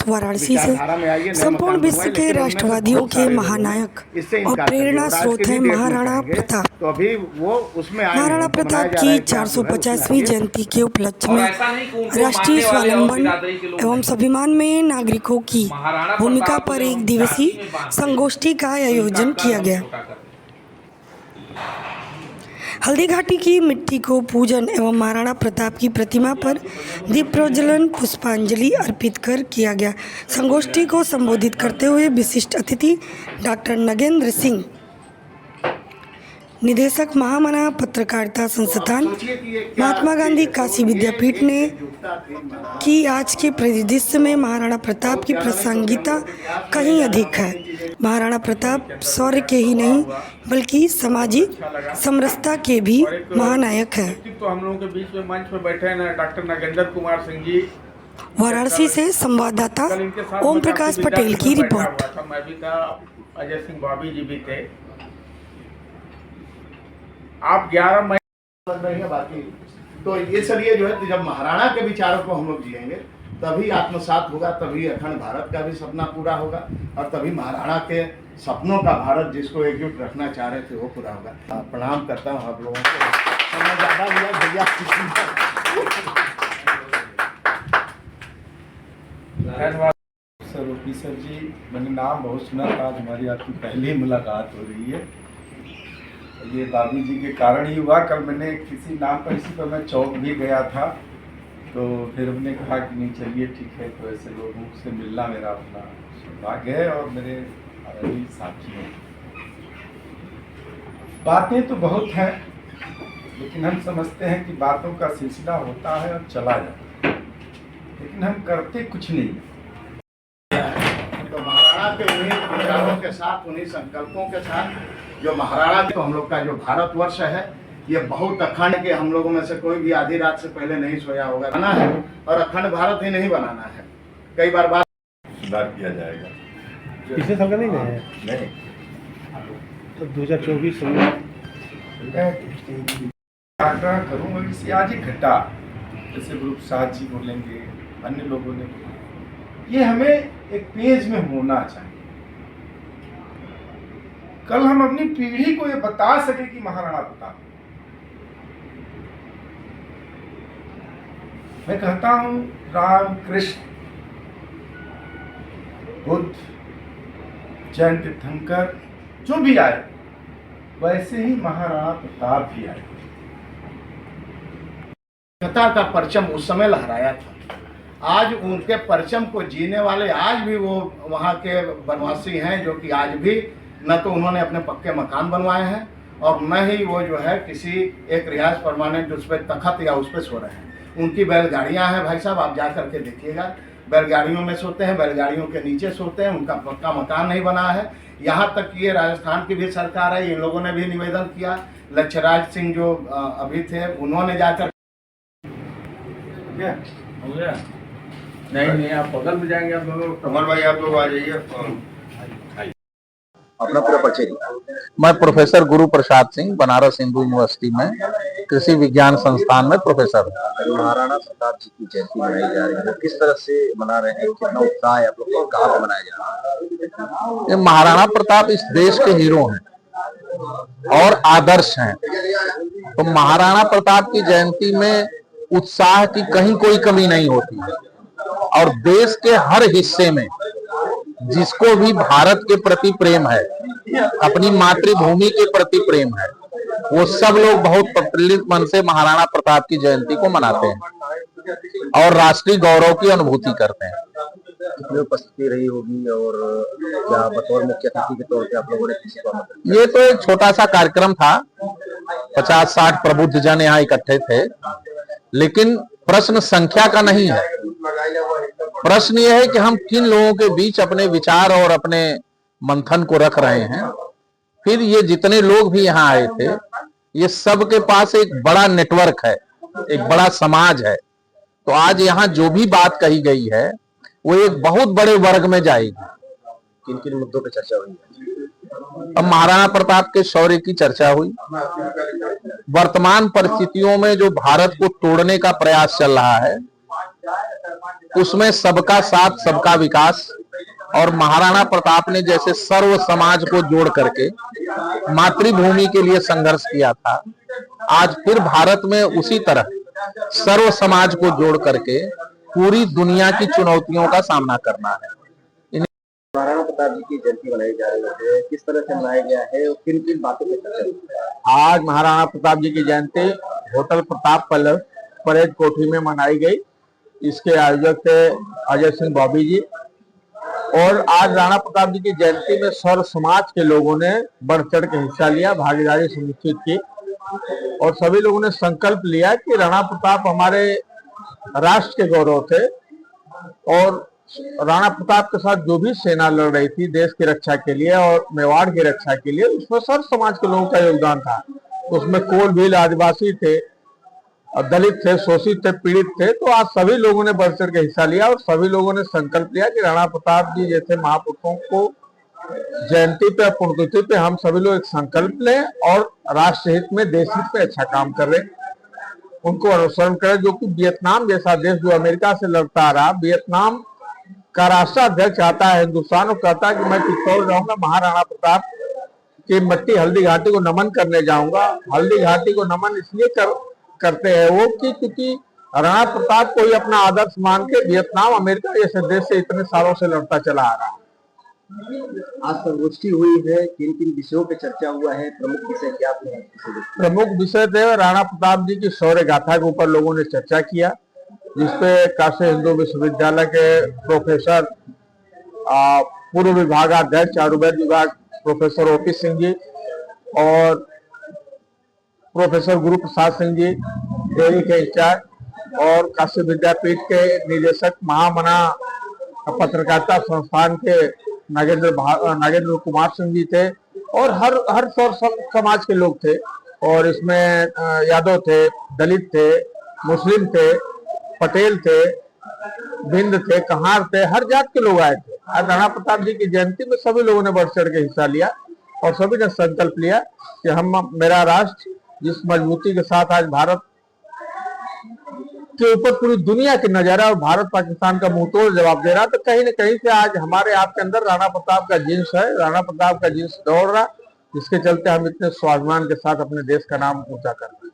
वाराणसी से संपूर्ण विश्व के राष्ट्रवादियों के महानायक और प्रेरणा स्रोत हैं महाराणा प्रताप। तो अभी वो उसमें महाराणा प्रताप की 450वीं जयंती के उपलक्ष्य में राष्ट्रीय स्वावलंबन एवं स्वाभिमान में नागरिकों की भूमिका पर एक दिवसीय संगोष्ठी का आयोजन किया गया। हल्दी घाटी की मिट्टी को पूजन एवं महाराणा प्रताप की प्रतिमा पर दीप प्रज्वलन पुष्पांजलि अर्पित कर किया गया। संगोष्ठी को संबोधित करते हुए विशिष्ट अतिथि डॉक्टर नगेंद्र सिंह, निदेशक महामना पत्रकारिता संस्थान महात्मा गांधी काशी विद्यापीठ ने कि आज के परिदृश्य में महाराणा प्रताप की प्रासंगिकता कहीं अधिक है। महाराणा प्रताप शौर्य के ही नहीं बल्कि सामाजिक समरसता के भी महानायक है। तो हम लोगों के बीच में मंच पर बैठे हैं डॉक्टर नगेंद्र कुमार सिंह जी। वाराणसी से संवाददाता ओम प्रकाश पटेल की रिपोर्ट। मैं भी था, अजय सिंह भाभी जी भी थे। आप 11 मई लग रही है बाकी तो ये चलिए जो है, जब महाराणा के विचारों को हम लोग जिएंगे तभी आत्मसात होगा, तभी अखंड भारत का भी सपना पूरा होगा और तभी महाराणा के सपनों का भारत जिसको एकजुट रखना चाह रहे थे वो पूरा होगा। प्रणाम करता हूँ आप लोगों को। समय ज़्यादा हुआ भैया। सर ऑफिसर जी, मैंने नाम बहुत सुना था, आज हमारी आपकी पहली मुलाकात हो रही है। ये बाबू जी के कारण ही हुआ। कल मैंने किसी नाम पर इसी पर मैं चौक भी गया था, तो फिर हमने कहा कि नहीं चलिए ठीक है, तो ऐसे लोगों से मिलना मेरा अपना सौभाग्य है और मेरे साथी हैं। बातें तो बहुत हैं, लेकिन हम समझते हैं कि बातों का सिलसिला होता है और चला जाता है, लेकिन हम करते कुछ नहीं। तो महाराणा के उन्हीं विचारों के साथ, उन्हीं संकल्पों के साथ जो महाराणा तो हम लोग का जो भारतवर्ष है ये बहुत अखंड के हम लोगों में से कोई भी आधी रात से पहले नहीं सोया होगा। बनाना है और अखंड भारत ही नहीं बनाना है। कई बार बात सुधार किया जाएगा। पिछले साल का नहीं है नहीं तो 2024 आग्रह करूँगा कि आज ही घटा, जैसे ग्रुप साथ जी बोलेंगे, अन्य लोगों ने, ये हमें एक पेज में होना चाहिए। कल हम अपनी पीढ़ी को ये बता सके कि महाराणा प्रताप। मैं कहता हूं राम, कृष्ण, बुद्ध, जैन तीर्थंकर जो भी आए, वैसे ही महाराणा प्रताप भी आए। का परचम उस समय लहराया था। आज उनके परचम को जीने वाले आज भी वो वहाँ के वनवासी हैं, जो कि आज भी न तो उन्होंने अपने पक्के मकान बनवाए हैं और न ही वो जो है किसी एक रिहायश परमानेंट उस पर तखत या उस पर सो रहे हैं। उनकी बैलगाड़ियाँ हैं भाई साहब, आप जा करके देखिएगा, बैलगाड़ियों में सोते हैं, बैलगाड़ियों के नीचे सोते हैं, उनका पक्का मकान नहीं बना है। यहाँ तक कि ये राजस्थान की भी सरकार है, इन लोगों ने भी निवेदन किया। लक्ष्यराज सिंह जो अभी थे, उन्होंने जाकर हो गया? नहीं आप बगल में जाएंगे, आप दोनों। कमल भाई आप लोग आ जाइए। अपना पूरा परिचय। मैं प्रोफेसर गुरु प्रसाद सिंह, बनारस हिंदू यूनिवर्सिटी में कृषि विज्ञान संस्थान में प्रोफेसर हूँ। महाराणा प्रताप जी की जयंती मनाई जा रही है, किस तरह से मना रहे हैं, कितना उत्साह है आप लोग को, कहाँ पे मनाया जा रहा है? ये महाराणा प्रताप इस देश के हीरो हैं और आदर्श हैं, तो महाराणा प्रताप की जयंती में उत्साह की कहीं कोई कमी नहीं होती है और देश के हर हिस्से में जिसको भी भारत के प्रति प्रेम है, अपनी मातृभूमि के प्रति प्रेम है, वो सब लोग बहुत प्रफुल्लित मन से महाराणा प्रताप की जयंती को मनाते हैं और राष्ट्रीय गौरव की अनुभूति करते हैं। कितनी उपस्थिति रही होगी और क्या बतौर मुख्य अतिथि के तौर पे आप लोगों ने किसी को आमंत्रित किया? ये तो एक छोटा सा कार्यक्रम था, 50-60 प्रबुद्ध जन यहाँ इकट्ठे थे, लेकिन प्रश्न संख्या का नहीं है। प्रश्न ये है कि हम किन लोगों के बीच अपने विचार और अपने मंथन को रख रहे हैं। फिर ये जितने लोग भी यहाँ आए थे, ये सब के पास एक बड़ा नेटवर्क है, एक बड़ा समाज है। तो आज यहाँ जो भी बात कही गई है वो एक बहुत बड़े वर्ग में जाएगी। किन किन मुद्दों पर चर्चा हुई? अब महाराणा प्रताप के शौर्य की चर्चा हुई, वर्तमान परिस्थितियों में जो भारत को तोड़ने का प्रयास चल रहा है उसमें सबका साथ सबका विकास, और महाराणा प्रताप ने जैसे सर्व समाज को जोड़ करके मातृभूमि के लिए संघर्ष किया था, आज फिर भारत में उसी तरह सर्व समाज को जोड़ करके पूरी दुनिया की चुनौतियों का सामना करना है। महाराणा प्रताप जी की जयंती मनाई जा रही है, किस तरह से मनाया गया है और किन किन बातों पर चर्चा हुई है? आज महाराणा प्रताप जी की जयंती होटल प्रताप पल्लव परेड कोठी में मनाई गई। इसके आयोजक थे अजय सिंह बॉबी जी। और आज राणा प्रताप जी की जयंती में सर्व समाज के लोगों ने बढ़ चढ़ के हिस्सा लिया, भागीदारी सुनिश्चित की और सभी लोगों ने संकल्प लिया कि राणा प्रताप हमारे राष्ट्र के गौरव थे और राणा प्रताप के साथ जो भी सेना लड़ रही थी देश की रक्षा के लिए और मेवाड़ की रक्षा के लिए, उसमें सर्व समाज के लोगों का योगदान था। उसमें कोल भील आदिवासी थे, दलित थे, शोषित थे, पीड़ित थे। तो आज सभी लोगों ने बढ़ चढ़ के हिस्सा लिया और सभी लोगों ने संकल्प लिया कि राणा प्रताप जी जैसे महापुरुषों को जयंती पे, पुण्यतिथि पे हम सभी लोग एक संकल्प लें और राष्ट्र हित में, देश हित में अच्छा काम कर रहे, उनको अनुसरण करें। जो कि वियतनाम जैसा देश जो अमेरिका से लड़ता आ रहा, वियतनाम का राष्ट्राध्यक्ष आता है हिंदुस्तान और कहता है कि मैं चित्तौड़ जाऊंगा, महाराणा प्रताप की मट्टी हल्दी घाटी को नमन करने जाऊंगा। हल्दी घाटी को नमन इसलिए करते हैं वो कि क्योंकि राणा प्रताप को ही अपना आदर्श मान के वियतनाम अमेरिका जैसे देश से इतने सालों से लड़ता चला आ रहा है। आज संगोष्ठी हुई है, किन किन विषयों पे चर्चा हुआ है, प्रमुख विषय क्या थे? प्रमुख विषय थे राणा प्रताप जी की शौर्य गाथा के ऊपर लोगों ने चर्चा किया, जिसपे काशी हिंदू विश्वविद्यालय के प्रोफेसर, पूर्व विभागाध्यक्ष आयुर्वेद विभाग प्रोफेसर ओपी सिंह जी और प्रोफेसर गुरु प्रसाद सिंह जी डेयरी के इंचार्ज और काशी विद्यापीठ के निदेशक, महामना पत्रकारिता संस्थान के नागेंद्र कुमार सिंह जी थे और हर समाज के लोग थे। और इसमें यादव थे, दलित थे, मुस्लिम थे, पटेल थे, बिंद थे, कहार थे, हर जात के लोग आए थे। आज राणा प्रताप जी की जयंती में सभी लोगों ने बढ़ चढ़ के हिस्सा लिया और सभी ने संकल्प लिया कि मेरा राष्ट्र जिस मजबूती के साथ आज भारत के ऊपर पूरी दुनिया की नजर है और भारत पाकिस्तान का मुंहतोड़ जवाब दे रहा, तो कहीं न कहीं से आज हमारे आपके अंदर राणा प्रताप का जिन्स है, राणा प्रताप का जिन्स दौड़ रहा, जिसके चलते हम इतने स्वाभिमान के साथ अपने देश का नाम ऊंचा कर रहे हैं।